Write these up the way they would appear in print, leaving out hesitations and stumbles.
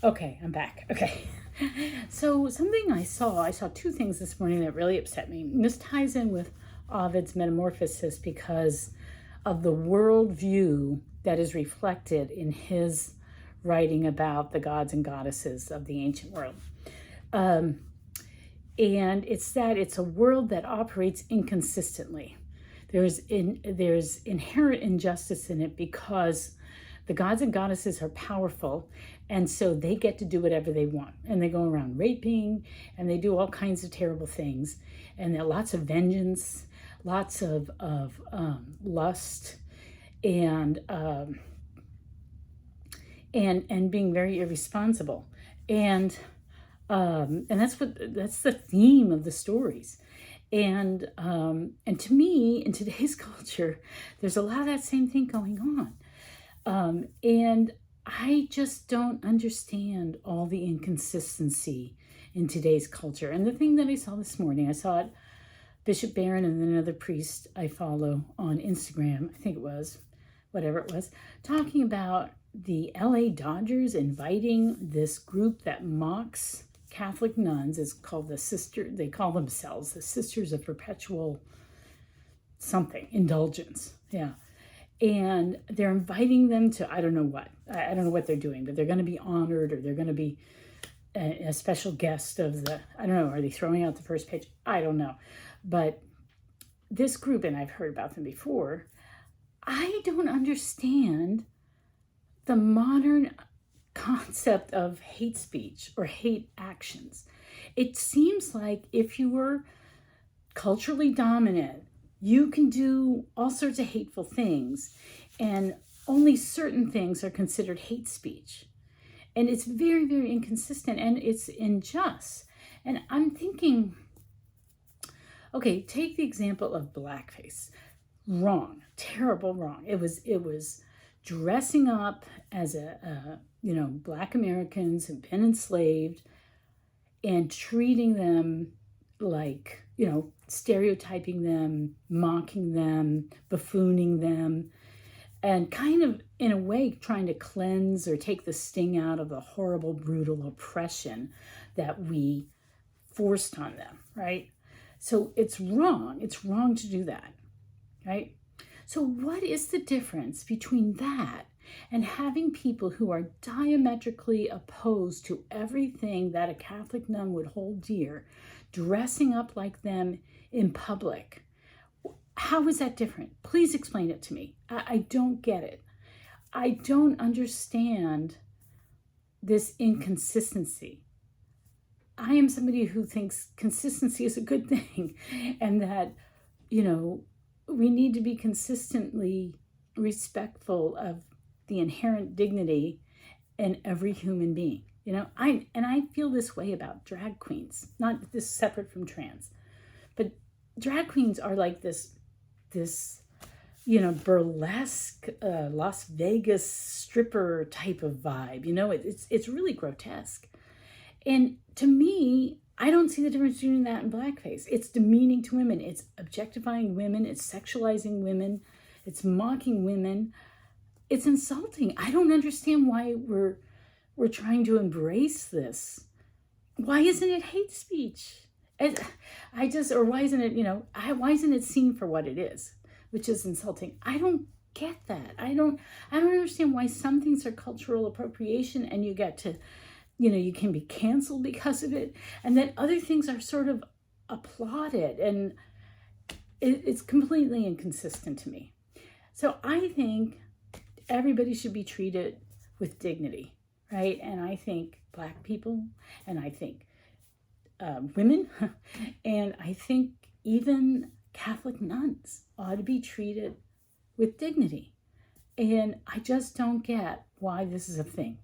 Okay, I'm back. Okay. So something I saw two things this morning that really upset me. And this ties in with Ovid's Metamorphosis because of the worldview that is reflected in his writing about the gods and goddesses of the ancient world. And it's that it's a world that operates inconsistently. There's inherent injustice in it because the gods and goddesses are powerful, and so they get to do whatever they want. And they go around raping, and they do all kinds of terrible things. And there are lots of vengeance, lots of lust, and being very irresponsible. And that's the theme of the stories. And to me, in today's culture, there's a lot of that same thing going on. And I just don't understand all the inconsistency in today's culture. And the thing that I saw this morning, I saw it, Bishop Barron and another priest I follow on Instagram, I think it was, whatever it was, talking about the LA Dodgers inviting this group that mocks Catholic nuns. Is called they call themselves the Sisters of Perpetual something, indulgence. Yeah. And they're inviting them to, I don't know what. I don't know what they're doing, but they're going to be honored, or they're going to be a special guest of the, I don't know, are they throwing out the first pitch? I don't know. But this group, and I've heard about them before, I don't understand the modern concept of hate speech or hate actions. It seems like if you were culturally dominant, you can do all sorts of hateful things, and only certain things are considered hate speech. And it's very, very inconsistent, and it's unjust. And I'm thinking, okay, take the example of blackface. Wrong, terrible wrong. It was dressing up as Black Americans who've been enslaved and treating them like, stereotyping them, mocking them, buffooning them, and kind of, in a way, trying to cleanse or take the sting out of the horrible, brutal oppression that we forced on them, right? So it's wrong. It's wrong to do that, right? So what is the difference between that and having people who are diametrically opposed to everything that a Catholic nun would hold dear, dressing up like them in public? How is that different? Please explain it to me. I don't get it. I don't understand this inconsistency. I am somebody who thinks consistency is a good thing, and that, we need to be consistently respectful of the inherent dignity in every human being. I feel this way about drag queens, not this separate from trans, but drag queens are like this burlesque Las Vegas stripper type of vibe. It's really grotesque. And to me, I don't see the difference between that and blackface. It's demeaning to women. It's objectifying women. It's sexualizing women. It's mocking women. It's insulting. I don't understand why we're trying to embrace this. Why isn't it hate speech? Why isn't it seen for what it is, which is insulting? I don't get that. I don't understand why some things are cultural appropriation and you get to, you can be canceled because of it, and then other things are sort of applauded, and it's completely inconsistent to me. So I think everybody should be treated with dignity, right? And I think Black people, and I think women, and I think even Catholic nuns ought to be treated with dignity. And I just don't get why this is a thing.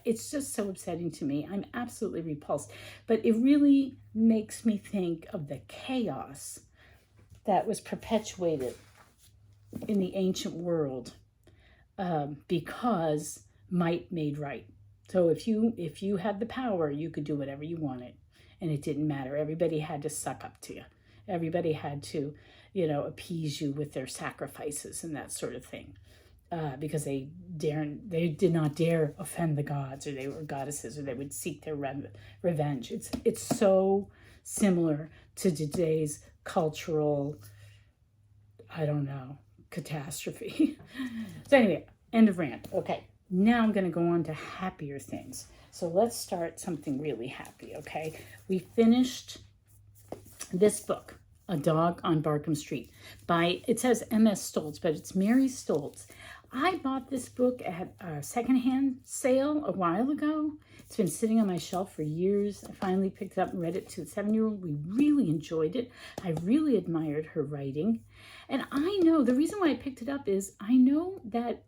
It's just so upsetting to me. I'm absolutely repulsed. But it really makes me think of the chaos that was perpetuated in the ancient world because might made right. So if you had the power, you could do whatever you wanted, and it didn't matter. Everybody had to suck up to you. Everybody had to, appease you with their sacrifices and that sort of thing. because they did not dare offend the gods, or they were goddesses, or they would seek their revenge. It's so similar to today's cultural, I don't know, catastrophe. So anyway, end of rant. Okay, now I'm going to go on to happier things. So let's start something really happy, okay? We finished this book, A Dog on Barkham Street, by, it says M.S. Stoltz, but it's Mary Stoltz. I bought this book at a secondhand sale a while ago. It's been sitting on my shelf for years. I finally picked it up and read it to the 7-year-old. We really enjoyed it. I really admired her writing. And I know, the reason why I picked it up is I know that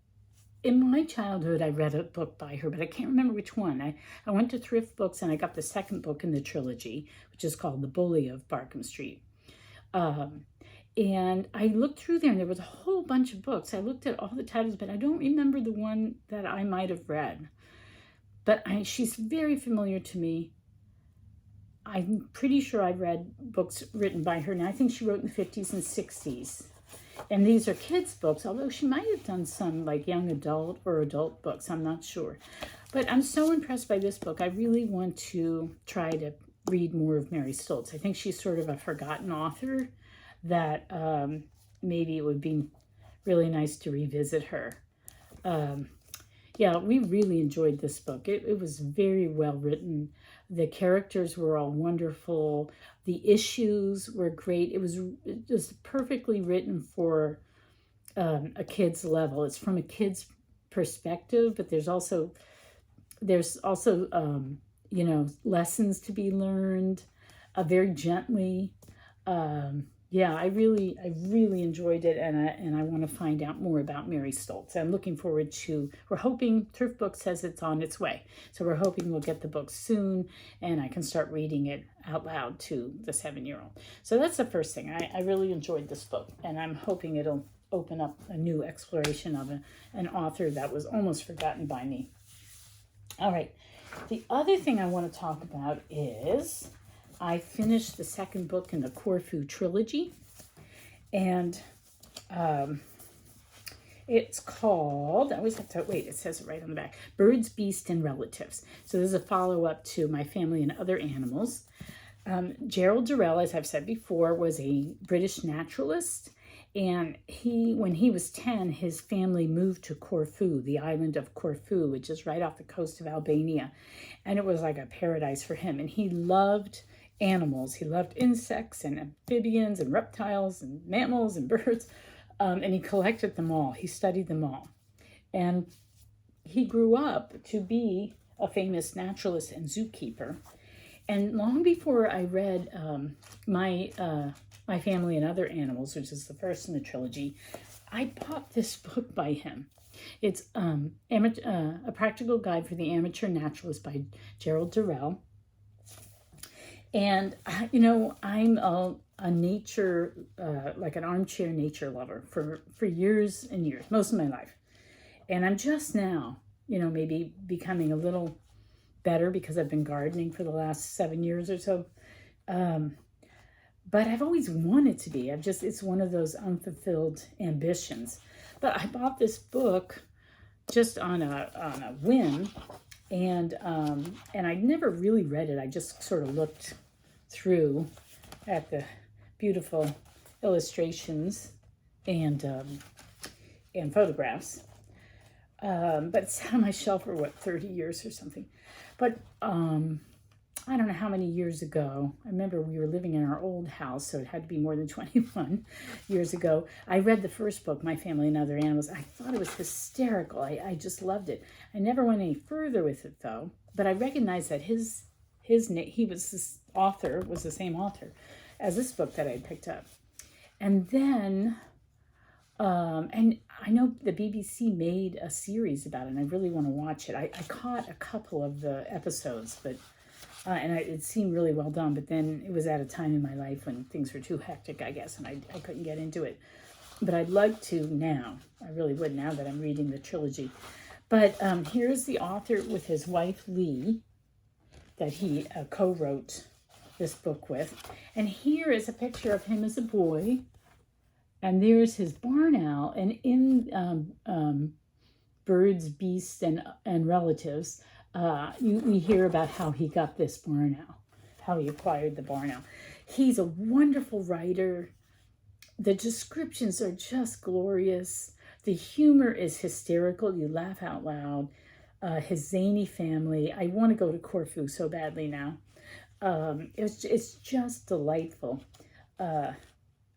in my childhood, I read a book by her, but I can't remember which one. I went to Thrift Books and I got the second book in the trilogy, which is called The Bully of Barkham Street. And I looked through there and there was a whole bunch of books. I looked at all the titles, but I don't remember the one that I might have read. But she's very familiar to me. I'm pretty sure I've read books written by her. Now, I think she wrote in the 50s and 60s. And these are kids' books, although she might have done some like young adult or adult books. I'm not sure. But I'm so impressed by this book. I really want to try to read more of Mary Stoltz. I think she's sort of a forgotten author that maybe it would be really nice to revisit her. Yeah, we really enjoyed this book. It was very well written. The characters were all wonderful. The issues were great. It was just perfectly written for a kid's level. It's from a kid's perspective, but there's also you know, lessons to be learned very gently. Yeah, I really enjoyed it, and I want to find out more about Mary Stoltz. I'm looking forward to, we're hoping, Thrift Books says it's on its way. So we're hoping we'll get the book soon, and I can start reading it out loud to the 7-year-old. So that's the first thing. I really enjoyed this book, and I'm hoping it'll open up a new exploration of an author that was almost forgotten by me. All right. The other thing I want to talk about is I finished the second book in the Corfu trilogy, and it's called, I always have to, wait, it says it right on the back, Birds, Beasts, and Relatives. So this is a follow-up to My Family and Other Animals. Gerald Durrell, as I've said before, was a British naturalist, and when he was 10, his family moved to Corfu, the island of Corfu, which is right off the coast of Albania, and it was like a paradise for him, and he loved animals. He loved insects and amphibians and reptiles and mammals and birds, and he collected them all. He studied them all. And he grew up to be a famous naturalist and zookeeper. And long before I read My Family and Other Animals, which is the first in the trilogy, I bought this book by him. It's A Practical Guide for the Amateur Naturalist by Gerald Durrell. And, you know, I'm a nature, like an armchair nature lover for years and years, most of my life. And I'm just now, you know, maybe becoming a little better because I've been gardening for the last 7 years or so. But I've always wanted to be. It's one of those unfulfilled ambitions. But I bought this book just on a whim, and I never really read it. I just sort of looked through at the beautiful illustrations and photographs. But it's on my shelf for, 30 years or something. But I don't know how many years ago, I remember we were living in our old house, so it had to be more than 21 years ago. I read the first book, My Family and Other Animals. I thought it was hysterical. I just loved it. I never went any further with it, though. But I recognized that he was this author, was the same author as this book that I picked up. And then, and I know the BBC made a series about it, and I really want to watch it. I caught a couple of the episodes, but and it seemed really well done, but then it was at a time in my life when things were too hectic, I guess, and I couldn't get into it. But I'd like to now. I really would now that I'm reading the trilogy. But here's the author with his wife, Lee, that he co-wrote this book with. And here is a picture of him as a boy. And there's his barn owl. And in birds, beasts, and relatives, we hear about how he got this barn owl, how he acquired the barn owl. He's a wonderful writer. The descriptions are just glorious. The humor is hysterical. You laugh out loud. His zany family. I want to go to Corfu so badly now. It's just delightful.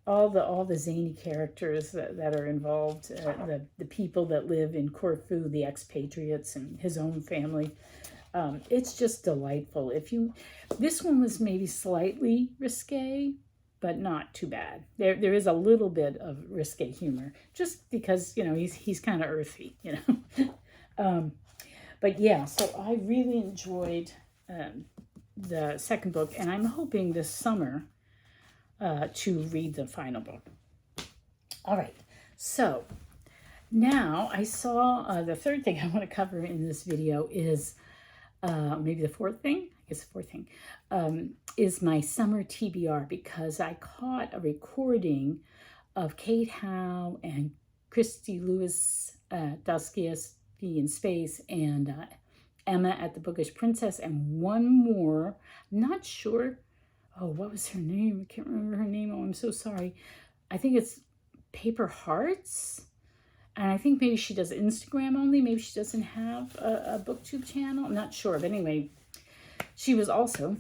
All the zany characters that are involved, the people that live in Corfu, the expatriates, and his own family. It's just delightful. This one was maybe slightly risque, but not too bad. There is a little bit of risque humor, just because he's kind of earthy, But yeah, so I really enjoyed the second book, and I'm hoping this summer to read the final book. All right, so now I saw the third thing I want to cover in this video is maybe the fourth thing. I guess the fourth thing is my summer TBR, because I caught a recording of Kate Howe and Christy Lewis Dostoevsky in Space, and Emma at the Bookish Princess, and one more. I'm not sure. Oh, what was her name? I can't remember her name. Oh, I'm so sorry. I think it's Paper Hearts. And I think maybe she does Instagram only. Maybe she doesn't have a BookTube channel. I'm not sure. But anyway, she was also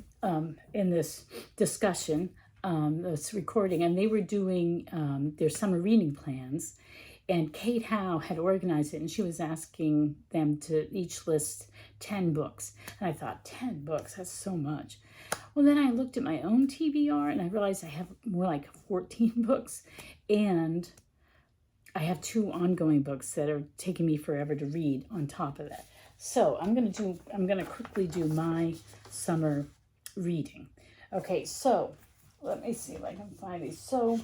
in this discussion, this recording. And they were doing their summer reading plans. And Kate Howe had organized it. And she was asking them to each list 10 books. And I thought, 10 books? That's so much. Well, then I looked at my own TBR. And I realized I have more like 14 books. And I have 2 ongoing books that are taking me forever to read on top of that. So I'm gonna quickly do my summer reading. Okay, so let me see if I can find these. So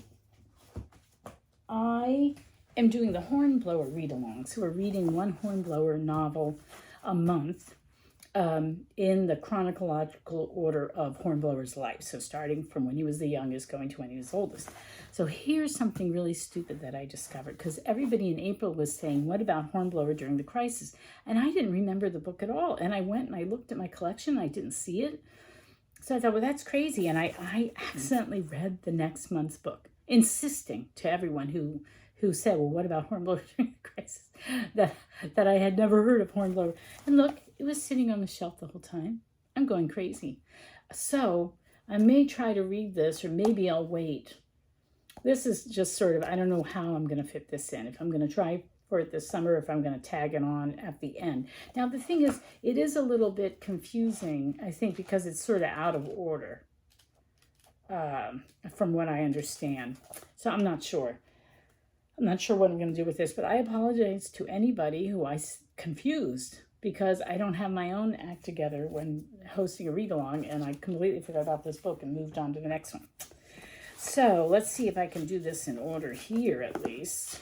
I am doing the Hornblower read-along. So we're reading one Hornblower novel a month in the chronological order of Hornblower's life. So starting from when he was the youngest, going to when he was oldest. So here's something really stupid that I discovered, because everybody in April was saying, what about Hornblower during the crisis? And I didn't remember the book at all. And I went and I looked at my collection, and I didn't see it. So I thought, well, that's crazy. And I accidentally read the next month's book, insisting to everyone who said, well, what about Hornblower during the crisis? That I had never heard of Hornblower. And look, it was sitting on the shelf the whole time. I'm going crazy. So I may try to read this, or maybe I'll wait. This is just sort of, I don't know how I'm going to fit this in. If I'm going to try for it this summer, if I'm going to tag it on at the end. Now, the thing is, it is a little bit confusing, I think, because it's sort of out of order from what I understand. So I'm not sure. I'm not sure what I'm going to do with this, but I apologize to anybody who I confused, because I don't have my own act together when hosting a read-along, and I completely forgot about this book and moved on to the next one. So let's see if I can do this in order here, at least.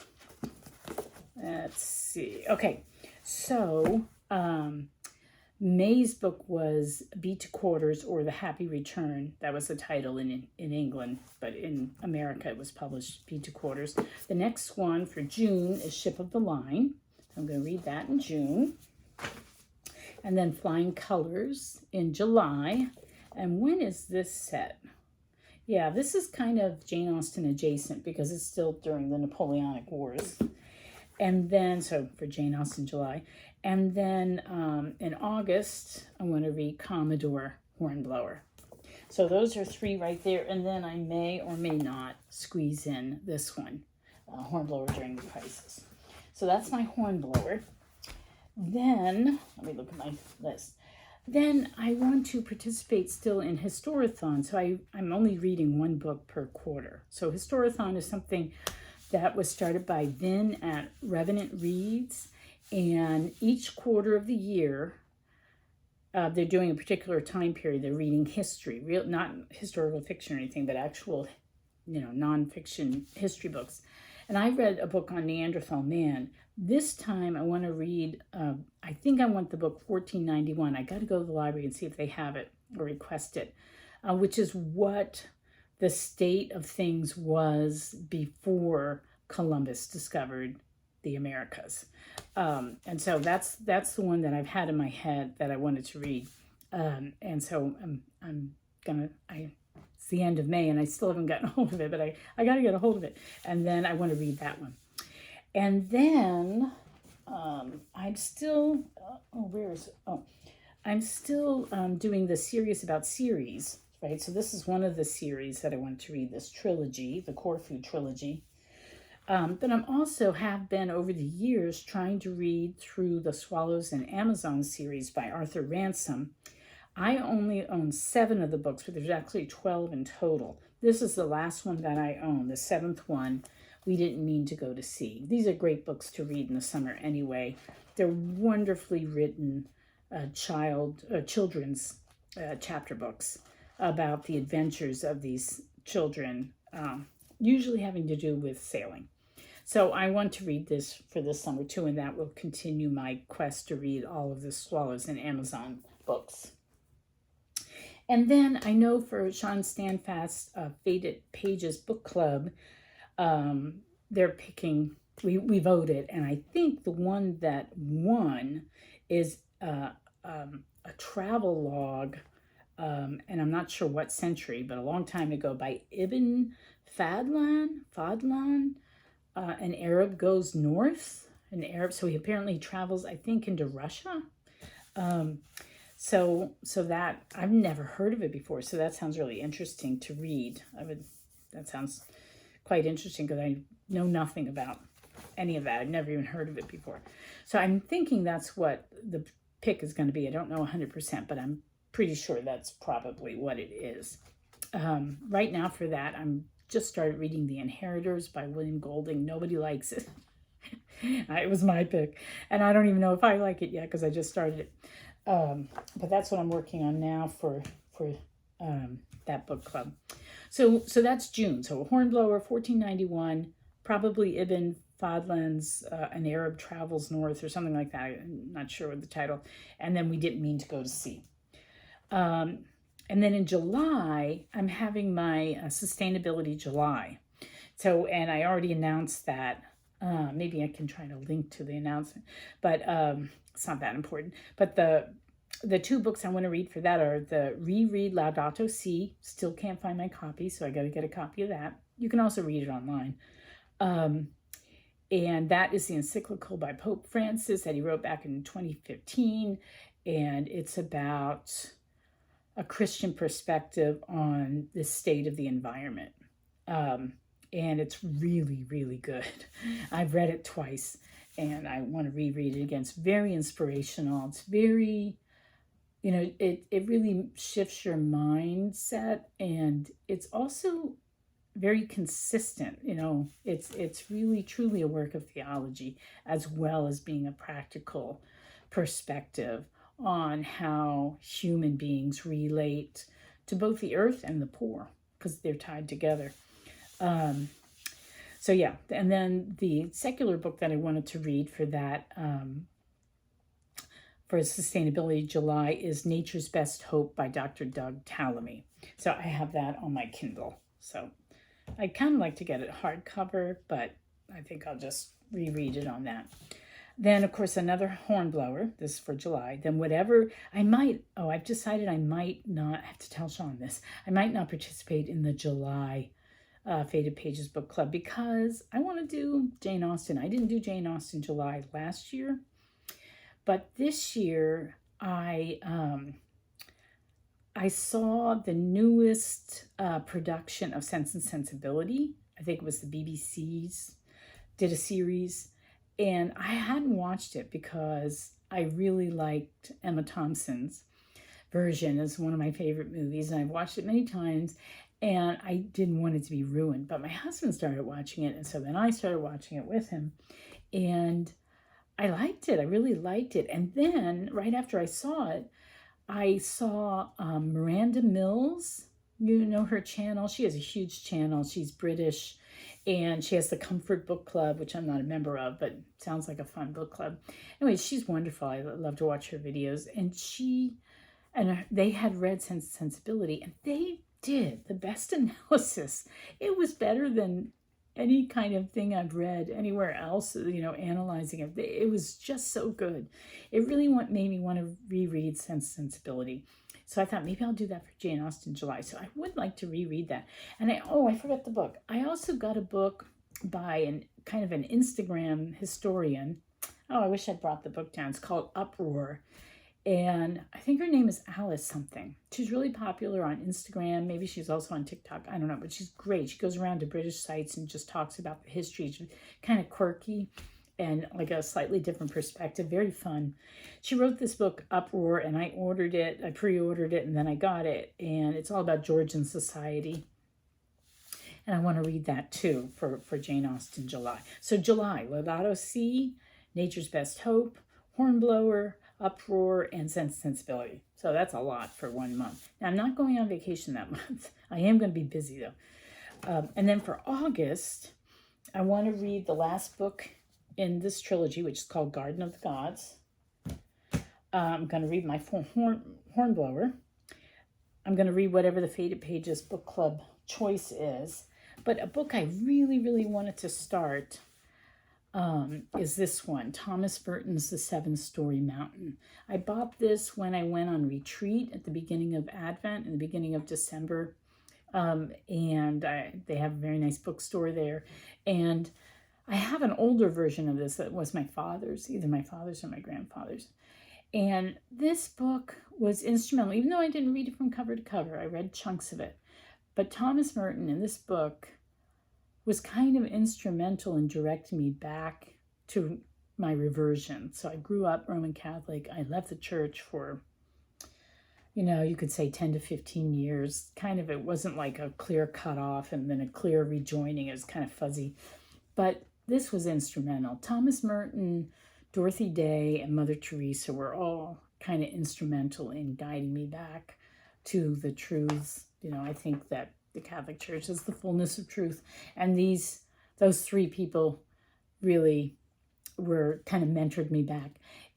Let's see. Okay, so May's book was Beat to Quarters, or The Happy Return. That was the title in England, but in America it was published Beat to Quarters. The next one for June is Ship of the Line. I'm going to read that in June. And then Flying Colors in July. And when is this set? Yeah, this is kind of Jane Austen adjacent, because it's still during the Napoleonic Wars. And then, so for Jane Austen, July. And then in August, I'm going to read Commodore Hornblower. So those are 3 right there. And then I may or may not squeeze in this one, Hornblower During the Crisis. So that's my Hornblower. Then, let me look at my list. Then I want to participate still in Historathon. So I'm only reading 1 book per quarter. So Historathon is something that was started by Vin at Revenant Reads. And each quarter of the year, they're doing a particular time period. They're reading history, not historical fiction or anything, but actual, nonfiction history books. And I read a book on Neanderthal man. This time I want to read, I think I want the book 1491. I got to go to the library and see if they have it or request it, which is what the state of things was before Columbus discovered the Americas. And so that's the one that I've had in my head that I wanted to read. And so it's the end of May and I still haven't gotten a hold of it, but I got to get a hold of it. And then I want to read that one. And then I'm still, I'm still doing the series about series, right? So this is one of the series that I wanted to read, this trilogy, the Corfu trilogy. But I'm also have been over the years trying to read through the Swallows and Amazon series by Arthur Ransom. I only own 7 of the books, but there's actually 12 in total. This is the last one that I own, the 7th one, We Didn't Mean to Go to Sea. These are great books to read in the summer anyway. They're wonderfully written children's chapter books about the adventures of these children, usually having to do with sailing. So I want to read this for this summer too, and that will continue my quest to read all of the Swallows and Amazon books. And then I know for Sean Standfast's Fated Pages book club, they're picking, we voted, and I think the one that won is a travel log, and I'm not sure what century, but a long time ago, by Ibn Fadlan. An Arab goes north, so he apparently travels, I think, into Russia. So that, I've never heard of it before, so that sounds really interesting to read. That sounds quite interesting because I know nothing about any of that. I've never even heard of it before. So I'm thinking that's what the pick is going to be. I don't know 100%, but I'm pretty sure that's probably what it is. Right now for that, I'm just started reading The Inheritors by William Golding. Nobody likes it. It was my pick. And I don't even know if I like it yet because I just started it. But that's what I'm working on now for that book club. So that's June. So Hornblower, 1491, probably Ibn Fadlan's An Arab Travels North or something like that. I'm not sure what the title. And then We Didn't Mean to Go to Sea. And then in July, I'm having my Sustainability July. So, and I already announced that. Maybe I can try to link to the announcement, but it's not that important. But the 2 books I want to read for that are the Reread Laudato Si. Still can't find my copy, so I got to get a copy of that. You can also read it online. And that is the encyclical by Pope Francis that he wrote back in 2015. And it's about a Christian perspective on the state of the environment. And it's really, really good. I've read it twice and I want to reread it again. It's very inspirational. It's very, it really shifts your mindset, and it's also very consistent. It's really, truly a work of theology as well as being a practical perspective on how human beings relate to both the earth and the poor, because they're tied together. So yeah, and then the secular book that I wanted to read for that, for Sustainability July, is Nature's Best Hope by Dr. Doug Tallamy. So I have that on my Kindle. So I kind of like to get it hardcover, but I think I'll just reread it on that. Then, of course, another Hornblower, this is for July. Then whatever, I've decided I might not, I have to tell Sean this, I might not participate in the July Fated Pages book club because I want to do Jane Austen. I didn't do Jane Austen July last year, but this year I saw the newest production of Sense and Sensibility. I think it was the BBC's, did a series. And I hadn't watched it because I really liked Emma Thompson's version as one of my favorite movies. And I've watched it many times and I didn't want it to be ruined. But my husband started watching it. And so then I started watching it with him. And I liked it. I really liked it. And then right after I saw it, I saw Miranda Mills. You know her channel. She has a huge channel. She's British. And she has the Comfort Book Club, which I'm not a member of, but sounds like a fun book club. Anyway, she's wonderful. I love to watch her videos. And they had read Sense and Sensibility, and they did the best analysis. It was better than any kind of thing I've read anywhere else, analyzing it. It was just so good. It really made me want to reread Sense and Sensibility. So I thought maybe I'll do that for Jane Austen July. So I would like to reread that. And I forgot the book. I also got a book by an kind of an Instagram historian. Oh, I wish I brought the book down. It's called Uproar. And I think her name is Alice something. She's really popular on Instagram. Maybe she's also on TikTok. I don't know, but she's great. She goes around to British sites and just talks about the history. She's kind of quirky and like a slightly different perspective. Very fun. She wrote this book, Uproar, and I ordered it. I pre-ordered it, and then I got it. And it's all about Georgian society. And I want to read that too for Jane Austen July. So July, Laudato Si, Nature's Best Hope, Hornblower, Uproar, and Sense and Sensibility. So that's a lot for 1 month. Now, I'm not going on vacation that month. I am going to be busy, though. And then for August, I want to read the last book in this trilogy, which is called Garden of the Gods. I'm going to read my Hornblower. I'm going to read whatever the Faded Pages book club choice is. But a book I really, really wanted to start is this one, Thomas Burton's The Seven-Story Mountain. I bought this when I went on retreat at the beginning of Advent, in the beginning of December. They have a very nice bookstore there. And I have an older version of this that was my father's, either my father's or my grandfather's. And this book was instrumental, even though I didn't read it from cover to cover. I read chunks of it. But Thomas Burton in this book was kind of instrumental in directing me back to my reversion. So I grew up Roman Catholic. I left the church for, you could say 10 to 15 years. Kind of, it wasn't like a clear cutoff and then a clear rejoining. It was kind of fuzzy. But this was instrumental. Thomas Merton, Dorothy Day, and Mother Teresa were all kind of instrumental in guiding me back to the truths. I think that the Catholic Church is the fullness of truth. And those three people really were kind of mentored me back.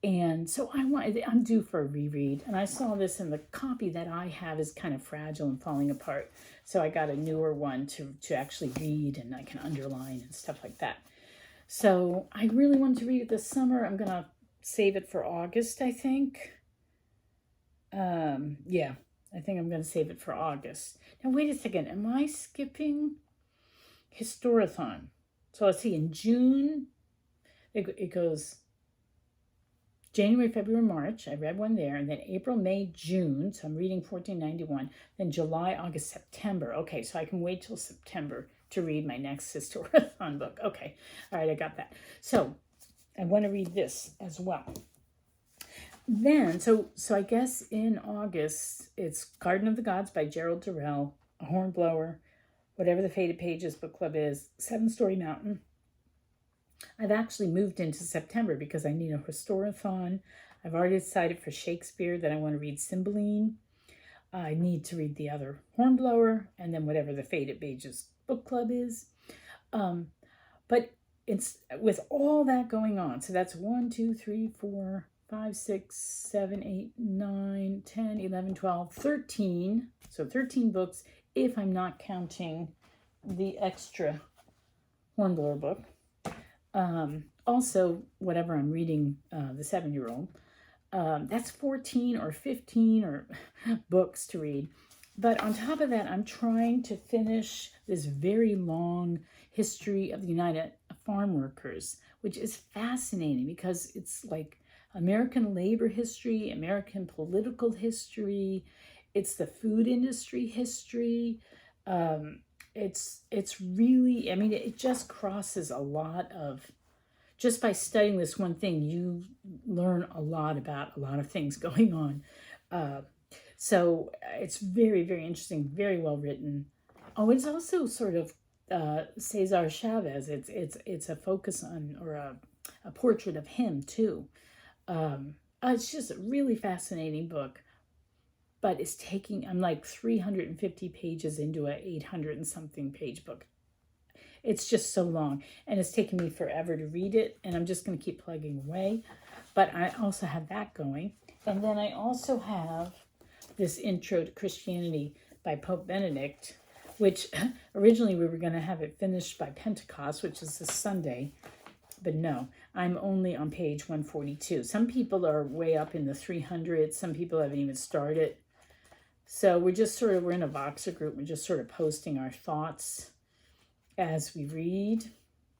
And so I'm due for a reread. And I saw this, and the copy that I have is kind of fragile and falling apart. So I got a newer one to actually read, and I can underline and stuff like that. So I really wanted to read it this summer. I'm going to save it for August, I think. I think I'm going to save it for August. Now, wait a second. Am I skipping Historathon? So let's see. In June, it goes January, February, March. I read one there. And then April, May, June. So I'm reading 1491. Then July, August, September. Okay, so I can wait till September to read my next Historathon book. Okay. All right, I got that. So I want to read this as well. Then, so I guess in August, it's Garden of the Gods by Gerald Durrell, A Hornblower, whatever the Faded Pages book club is, Seven-Story Mountain. I've actually moved into September because I need a Historathon. I've already decided for Shakespeare that I want to read Cymbeline. I need to read the other Hornblower, and then whatever the Faded Pages book club is. But it's with all that going on. So that's 1, 2, 3, 4, 5, 6, 7, 8, 9, 10, 11, 12, 13. So 13 books if I'm not counting the extra Hornblower book. Also, whatever I'm reading, the 7-year-old. That's 14 or 15 or books to read. But on top of that, I'm trying to finish this very long history of the United Farm Workers, which is fascinating because it's like American labor history, American political history. It's the food industry history. It's really, it just crosses a lot of, just by studying this one thing, you learn a lot about a lot of things going on. So it's very, very interesting, very well written. Oh, it's also sort of Cesar Chavez. It's a focus on, or a portrait of him too. It's just a really fascinating book, but I'm like 350 pages into a 800 and something page book. It's just so long, and it's taken me forever to read it, and I'm just going to keep plugging away. But I also have that going. And then I also have this Intro to Christianity by Pope Benedict, which originally we were going to have it finished by Pentecost, which is this Sunday. But no, I'm only on page 142. Some people are way up in the 300s. Some people haven't even started. So we're in a Voxer group. We're just sort of posting our thoughts as we read,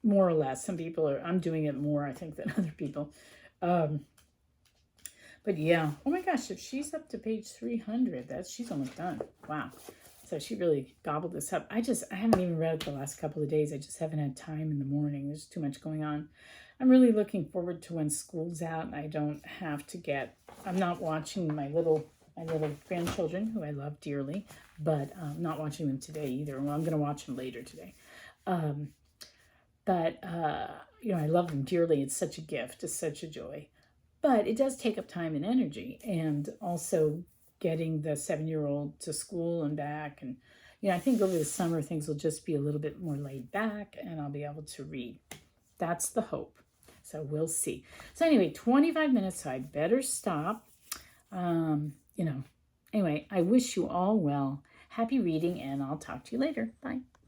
more or less. Some people I'm doing it more, I think, than other people. But yeah, oh my gosh, if she's up to page 300, she's almost done. Wow. So she really gobbled this up. I haven't even read it the last couple of days. I just haven't had time in the morning. There's too much going on. I'm really looking forward to when school's out and I don't have to I'm not watching my little grandchildren, who I love dearly, but I'm not watching them today either. Well, I'm going to watch them later today. But I love them dearly. It's such a gift. It's such a joy. But it does take up time and energy, and also getting the 7-year-old to school and back. And, I think over the summer, things will just be a little bit more laid back and I'll be able to read. That's the hope. So we'll see. So anyway, 25 minutes, so I better stop. Anyway, I wish you all well. Happy reading, and I'll talk to you later. Bye.